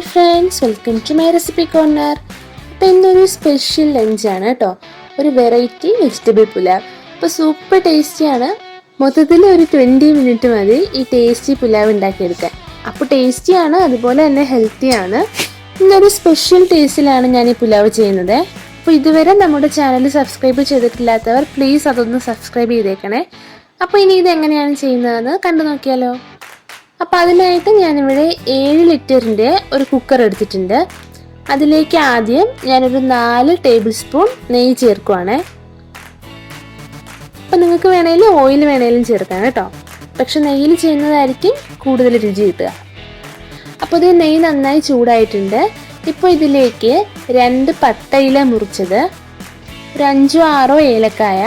Hi friends, welcome to my recipe corner. അപ്പോൾ ഇന്നൊരു special ലഞ്ചാണ് കേട്ടോ, ഒരു വെറൈറ്റി വെജിറ്റബിൾ പുലാവ്. അപ്പോൾ സൂപ്പർ ടേസ്റ്റിയാണ്. മൊത്തത്തിൽ ഒരു 20 മിനിറ്റ് മതി ഈ ടേസ്റ്റി പുലാവ് ഉണ്ടാക്കിയെടുക്കാൻ. അപ്പോൾ ടേസ്റ്റിയാണ്, അതുപോലെ തന്നെ ഹെൽത്തിയാണ്. ഇന്നൊരു സ്പെഷ്യൽ ടേസ്റ്റിലാണ് ഞാൻ ഈ പുലാവ് ചെയ്യുന്നത്. അപ്പോൾ ഇതുവരെ നമ്മുടെ ചാനൽ സബ്സ്ക്രൈബ് ചെയ്തിട്ടില്ലാത്തവർ പ്ലീസ് അതൊന്ന് സബ്സ്ക്രൈബ് ചെയ്തേക്കണേ. അപ്പോൾ ഇനി ഇതെങ്ങനെയാണ് ചെയ്യുന്നതെന്ന് കണ്ടു നോക്കിയാലോ. അപ്പോൾ അതിനായിട്ട് ഞാനിവിടെ 7 ലിറ്ററിൻ്റെ ഒരു കുക്കർ എടുത്തിട്ടുണ്ട്. അതിലേക്ക് ആദ്യം ഞാനൊരു 4 ടേബിൾ സ്പൂൺ നെയ്യ് ചേർക്കുവാണ്. അപ്പം നിങ്ങൾക്ക് വേണമെങ്കിൽ ഓയിൽ വേണമെങ്കിലും ചേർക്കാം കേട്ടോ, പക്ഷെ നെയ്യിൽ ചെയ്യുന്നതായിരിക്കും കൂടുതൽ രുചി കിട്ടുക. അപ്പോൾ ഇത് നെയ്യ് നന്നായി ചൂടായിട്ടുണ്ട്. ഇപ്പോൾ ഇതിലേക്ക് 2 പട്ടയില മുറിച്ചത്, ഒരു 5-6 ഏലക്കായ,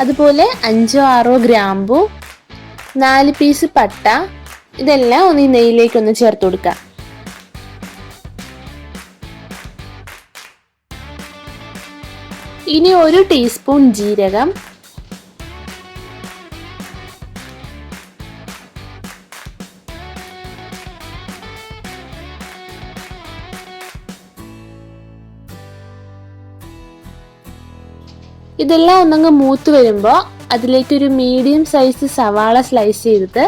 അതുപോലെ 5-6 ഗ്രാമ്പു, 4 പീസ് പട്ട, ഇതെല്ലാം ഒന്ന് ഈ നെയ്യിലേക്കൊന്ന് ചേർത്ത് കൊടുക്കാം. ഇനി 1 ടീസ്പൂൺ ജീരകം, ഇതെല്ലാം ഒന്നങ്ങ് മൂത്ത് വരുമ്പോൾ അതിലേക്ക് ഒരു മീഡിയം സൈസ് സവാള സ്ലൈസ് ചെയ്തിട്ട്,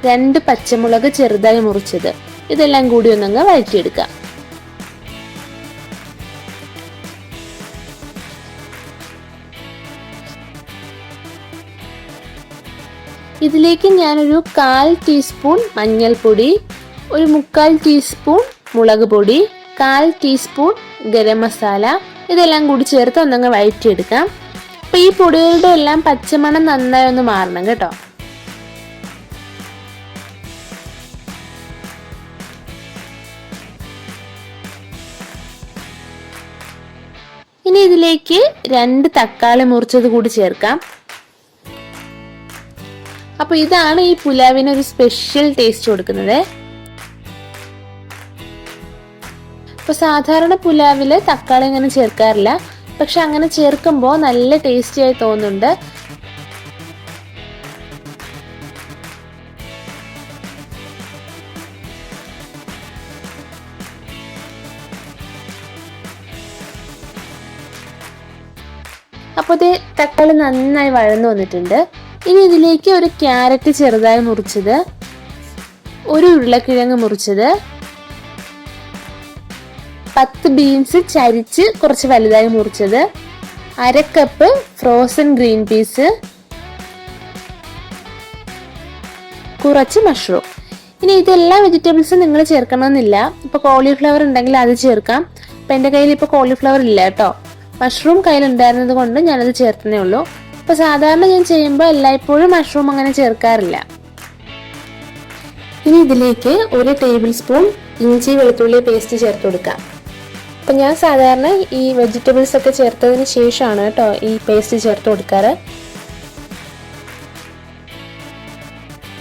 രണ്ട് പച്ചമുളക് ചെറുതായി മുറിച്ചത്, ഇതെല്ലാം കൂടി ഒന്നങ്ങ് വഴറ്റിയെടുക്കാം. ഇതിലേക്ക് ഞാനൊരു 1/4 ടീസ്പൂൺ മഞ്ഞൾപ്പൊടി, ഒരു 3/4 ടീസ്പൂൺ മുളക് പൊടി, 1/4 ടീസ്പൂൺ ഗരം മസാല, ഇതെല്ലാം കൂടി ചേർത്ത് ഒന്നങ്ങ് വഴറ്റിയെടുക്കാം. അപ്പൊ ഈ പൊടികളുടെ എല്ലാം പച്ചമണം നന്നായി ഒന്ന് മാറണം കേട്ടോ. ഇനി ഇതിലേക്ക് 2 തക്കാളി മുറിച്ചത് കൂടി ചേർക്കാം. അപ്പൊ ഇതാണ് ഈ പുലാവിന് ഒരു സ്പെഷ്യൽ ടേസ്റ്റ് കൊടുക്കുന്നത്. ഇപ്പൊ സാധാരണ പുലാവില് തക്കാളി അങ്ങനെ ചേർക്കാറില്ല, പക്ഷെ അങ്ങനെ ചേർക്കുമ്പോൾ നല്ല ടേസ്റ്റി ആയി തോന്നുന്നുണ്ട്. അപ്പോൾ ഇത് തക്കാളി നന്നായി വഴന്നു വന്നിട്ടുണ്ട്. ഇനി ഇതിലേക്ക് ഒരു ക്യാരറ്റ് ചെറുതായി മുറിച്ചത്, ഒരു ഉരുളക്കിഴങ്ങ് മുറിച്ചത്, 10 ബീൻസ് ചരിച്ച് കുറച്ച് വലുതായി മുറിച്ചത്, 1/2 കപ്പ് ഫ്രോസൺ ഗ്രീൻ പീസ്, കുറച്ച് മഷ്റൂം. ഇനി ഇതെല്ലാം വെജിറ്റബിൾസ് നിങ്ങൾ ചേർക്കണമെന്നില്ല. ഇപ്പൊ കോളിഫ്ലവർ ഉണ്ടെങ്കിൽ അത് ചേർക്കാം. ഇപ്പൊ എൻ്റെ കയ്യിൽ ഇപ്പൊ കോളിഫ്ലവർ ഇല്ല കേട്ടോ, മഷ്റൂം കയ്യിലുണ്ടായിരുന്നത് കൊണ്ട് ഞാനത് ചേർത്തതേ ഉള്ളൂ. അപ്പൊ സാധാരണ ഞാൻ ചെയ്യുമ്പോൾ എല്ലായ്പ്പോഴും മഷ്റൂം അങ്ങനെ ചേർക്കാറില്ല. ഇനി ഇതിലേക്ക് 1 ടേബിൾ സ്പൂൺ ഇഞ്ചി വെളുത്തുള്ളി പേസ്റ്റ് ചേർത്ത് കൊടുക്കാം. അപ്പൊ ഞാൻ സാധാരണ ഈ വെജിറ്റബിൾസ് ഒക്കെ ചേർത്തതിന് ശേഷമാണ് കേട്ടോ ഈ പേസ്റ്റ് ചേർത്ത് കൊടുക്കാറ്.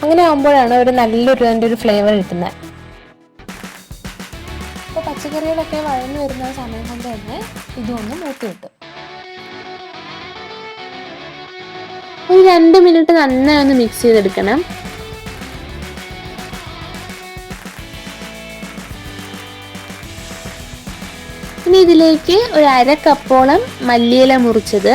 അങ്ങനെ ആകുമ്പോഴാണ് ഒരു നല്ലൊരു അതിൻ്റെ ഒരു ഫ്ലേവർ കിട്ടുന്നത്. അപ്പോൾ പച്ചക്കറികളൊക്കെ വഴന്നു വരുന്ന സമയം കൊണ്ട് തന്നെ ഇതൊന്ന് മൂത്ത് കിട്ടും. ഒരു 2 മിനിറ്റ് നന്നായി ഒന്ന് മിക്സ് ചെയ്തെടുക്കണം. ഇനി ഇതിലേക്ക് ഒരു 1/2 കപ്പോളം മല്ലിയില മുറിച്ചത്.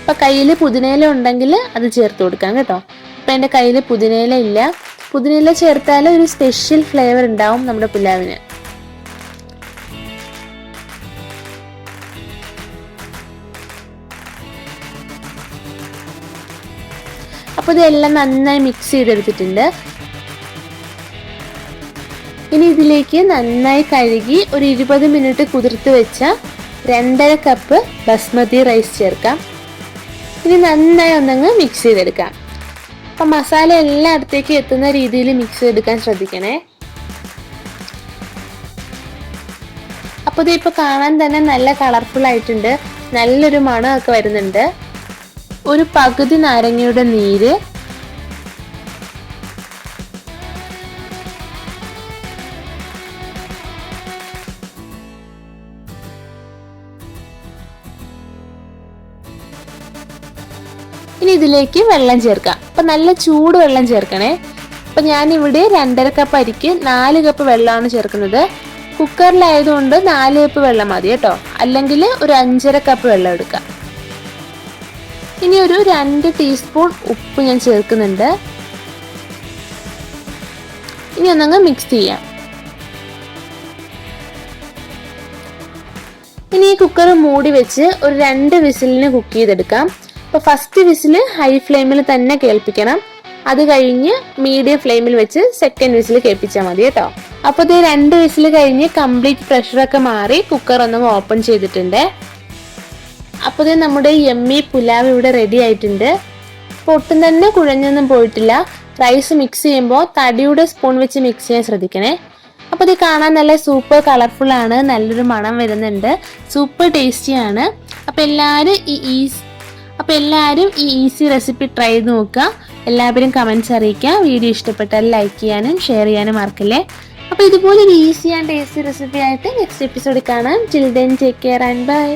ഇപ്പം കയ്യിൽ പുതിനയില ഉണ്ടെങ്കിൽ അത് ചേർത്ത് കൊടുക്കാം കേട്ടോ. ഇപ്പം എൻ്റെ കയ്യിൽ പുതിനയില ഇല്ല. പുതിനയില ചേർത്താൽ ഒരു സ്പെഷ്യൽ ഫ്ലേവർ ഉണ്ടാവും നമ്മുടെ പുലാവിന്. അപ്പോൾ ഇതെല്ലാം നന്നായി മിക്സ് ചെയ്തെടുത്തിട്ടുണ്ട്. ഇനി ഇതിലേക്ക് നന്നായി കഴുകി ഒരു 20 മിനിറ്റ് കുതിർത്ത് വെച്ച 2.5 കപ്പ് ബസ്മതി റൈസ് ചേർക്കാം. ഇനി നന്നായി ഒന്നങ്ങ് മിക്സ് ചെയ്തെടുക്കാം. അപ്പം മസാല എല്ലായിടത്തേക്കും എത്തുന്ന രീതിയിൽ മിക്സ് ചെയ്തെടുക്കാൻ ശ്രദ്ധിക്കണേ. അപ്പോൾ ഇത് ഇപ്പോൾ കാണാൻ തന്നെ നല്ല കളർഫുൾ ആയിട്ടുണ്ട്, നല്ലൊരു മണമൊക്കെ വരുന്നുണ്ട്. ഒരു പകുതി നാരങ്ങയുടെ നീര്, ഇനി ഇതിലേക്ക് വെള്ളം ചേർക്കാം. അപ്പം നല്ല ചൂട് വെള്ളം ചേർക്കണേ. അപ്പം ഞാനിവിടെ 2.5 കപ്പ് അരിക്ക് 4 കപ്പ് വെള്ളമാണ് ചേർക്കുന്നത്. കുക്കറിലായതുകൊണ്ട് 4 കപ്പ് വെള്ളം മതി കേട്ടോ, അല്ലെങ്കിൽ ഒരു 5.5 കപ്പ് വെള്ളം എടുക്കാം. ഇനി ഒരു 2 ടീസ്പൂൺ ഉപ്പ് ഞാൻ ചേർക്കുന്നുണ്ട്. ഇനി ഒന്നങ്ങ് മിക്സ് ചെയ്യാം. ഇനി ഈ കുക്കർ മൂടി വെച്ച് ഒരു 2 വിസിലിന് കുക്ക് ചെയ്തെടുക്കാം. അപ്പോൾ ഫസ്റ്റ് വിസിൽ ഹൈ ഫ്ലെയിമിൽ തന്നെ കേൾപ്പിക്കണം. അത് കഴിഞ്ഞ് മീഡിയം ഫ്ലെയിമിൽ വെച്ച് സെക്കൻഡ് വിസിൽ കേൾപ്പിച്ചാൽ മതി കേട്ടോ. അപ്പോൾ ഇത് 2 വിസിൽ കഴിഞ്ഞ് കംപ്ലീറ്റ് പ്രഷറൊക്കെ മാറി കുക്കർ ഒന്നും ഓപ്പൺ ചെയ്തിട്ടുണ്ട്. അപ്പോൾ ഇത് നമ്മുടെ യമ്മി പുലാവ് ഇവിടെ റെഡി ആയിട്ടുണ്ട്. അപ്പോൾ ഒട്ടും തന്നെ കുഴഞ്ഞൊന്നും പോയിട്ടില്ല. റൈസ് മിക്സ് ചെയ്യുമ്പോൾ തടിയുടെ സ്പൂൺ വെച്ച് മിക്സ് ചെയ്യാൻ ശ്രദ്ധിക്കണേ. അപ്പോൾ ഇത് കാണാൻ നല്ല സൂപ്പർ കളർഫുൾ ആണ്, നല്ലൊരു മണം വരുന്നുണ്ട്, സൂപ്പർ ടേസ്റ്റിയാണ്. അപ്പോൾ എല്ലാവരും ഈ ഈസി റെസിപ്പി ട്രൈ ചെയ്ത് നോക്കുക. എല്ലാവരും കമൻറ്റ്സ് അറിയിക്കുക. വീഡിയോ ഇഷ്ടപ്പെട്ടാൽ ലൈക്ക് ചെയ്യാനും ഷെയർ ചെയ്യാനും മറക്കല്ലേ. അപ്പോൾ ഇതുപോലെ ഒരു ഈസി ആൻഡ് ടേസ്റ്റി റെസിപ്പി ആയിട്ട് നെക്സ്റ്റ് എപ്പിസോഡിൽ കാണാം. Till then take care and by.